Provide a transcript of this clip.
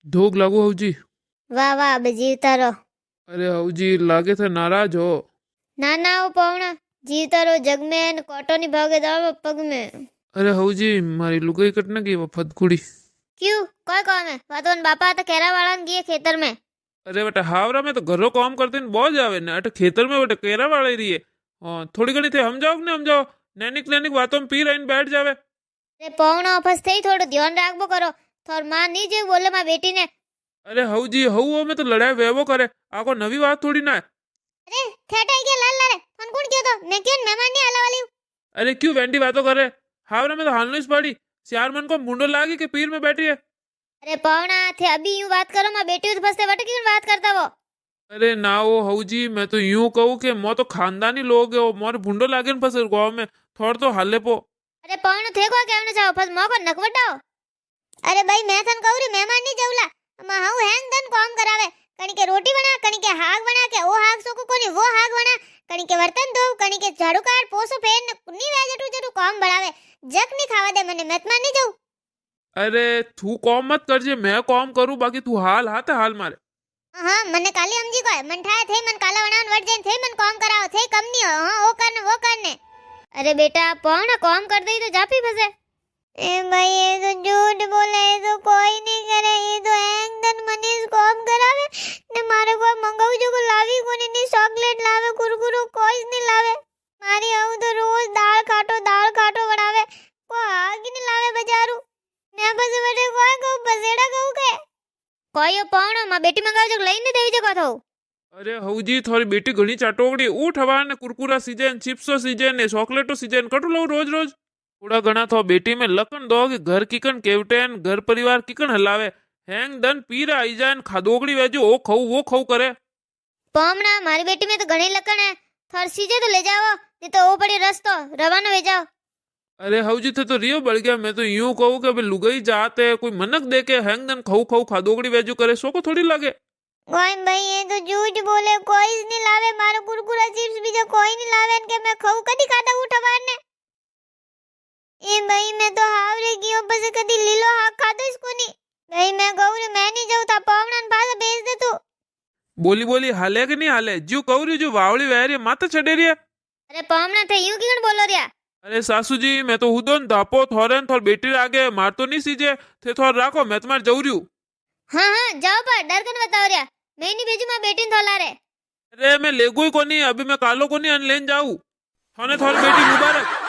धोख लागू हवजी। वाह वाह अब जीवता रहो। अरे हवजी लागे थे नाराज हो। ना ना वो पवना जीवता रहो जग में न कोटो नहीं भागे दाव पग में। अरे हवजी मारी लुगाई कटने की वो फतकुड़ी। क्यों कोई काम है वातोन बापा तो केरा वाला गए खेतर में। अरे बेटा हावरा में तो घरों काम करते न बहुत जावे ने अटे खेतर में बेटा केरा वाले रही है। हाँ थोड़ी घनी थे हम जाओ ने हम जाओ। नैनिक नैनिक बातों में पी रही बैठ जावे। अरे पवना ऑफिस थे थोड़ा ध्यान राखबो करो। थोर मां नहीं जे बोले मां बेटी ने। अरे हवजी हऊ में तो लड़ाई वेवो करे आको नवी बात थोड़ी ना है। अरे थेटाई के लाल लारे फोन कौन कियो तो मैं क्यों मेहमान नहीं आला वाली हूं। अरे क्यों वेंटी बातों करे। हावरा में तो हालनो इस पड़ी। सियार मन को मुंडो लागी के पीर में बैठी है। अरे पवना थे अभी यूं बात करो मां बेटी तो फंसते वट क्यों बात करता वो। अरे ना वो हऊजी मैं तो यूं कहूँ कि मो तो खानदानी लोग है मोर भुंडो लागे न फसे गाँव में थोड़ तो हाले पो। अरे पवना थे को कहना चाहो फस मोको नकवटाओ। अरे भाई मैं थन कहूरी मेहमान नहीं जाऊला मां हाउ हैंग दन काम करावे। कणी के रोटी बना कणी के हाग बना के ओ हाग सोको कोनी वो हाग बना कणी के बर्तन धो कणी के झाड़ू काट पोसो फेर नी वेजटू जटू काम बढ़ावे। जक नहीं खावा दे मने मेहमान नहीं जाऊ। अरे तू कॉम मत करजे मैं कॉम करूँ बाकी तू हाल हाथ हाल मारे। हां मने काली हमजी को मन ठाए थे मन काला बनावन वट जैन थे मन काम कराओ थे कम नहीं हो हां वो करने। अरे बेटा पौन काम कर दई तो जापी फसे। ए भाई ये तो झूठ बोले ये तो कोई नहीं करे ये तो एकदम मनीष काम करावे ने मारे को मंगाऊ जो को लावी कोनी नी चॉकलेट लावे कुरकुरो कोई नहीं लावे। मारी आऊ तो रोज दाल खाटो बनावे को आग नहीं लावे बाजारू। मैं बस बड़े कोई को बसेड़ा कहू के कोई पावणो मां बेटी मंगाव जो लईने देवी जको थो। अरे हऊजी थोड़ी बेटी घणी चाटोकड़ी ऊठ हवा ने कुरकुरा सीजन चिप्सो सीजन ने चॉकलेटो सीजन कटू लो रोज रोज। थोड़ा घना थो बेटी में लकन दो कि घर किकन केवटेन घर परिवार किकन हलावे। हैंग दन पीरा आई जान खादोगड़ी वेजो ओ खाऊ वो खाऊ करे। पावणा मारी बेटी में तो घणी लकन है थोड़ सीजे तो ले जाओ नहीं तो वो पड़ी रस्तो रवाना हो जाओ। अरे हऊजी थे तो रियो बढ़ गया मैं तो यूं कहूँ कि अभी लुगाई जाते कोई मनक दे के हैंग दन खाऊ खाऊ खादोगड़ी वेजो करे सो को थोड़ी लगे। कोई भाई ये तो झूठ बोले कोई नहीं लावे मारो कुरकुरा चिप्स बीजा कोई नहीं लावे के मैं खाऊ कदी खाता उठवार ने। ए भाई मैं तो हावरे गियो बस कदी लीलो हाक खादो इसको नहीं। भाई मैं कहूं रे मैं नहीं जाऊं ता पावणन पास भेज दे तू। बोली बोली हाले कि नहीं हाले जो कहू रही जो वावड़ी वह माता चढ़े रही है। अरे पावणा थे यूं क्यों बोलो रिया। अरे सासू जी मैं तो हुदन धापो थोरन थोर बेटी आगे मार तो नहीं सीजे थे थोर राखो मैं तुम्हारे जाऊ रही हूँ। हाँ जाओ पर डर कर बताओ रिया मैं नहीं भेजू मां बेटी थोला रे। अरे मैं लेगो ही कोनी अभी मैं कालो कोनी अन लेन जाऊ थाने थोर बेटी मुबारक।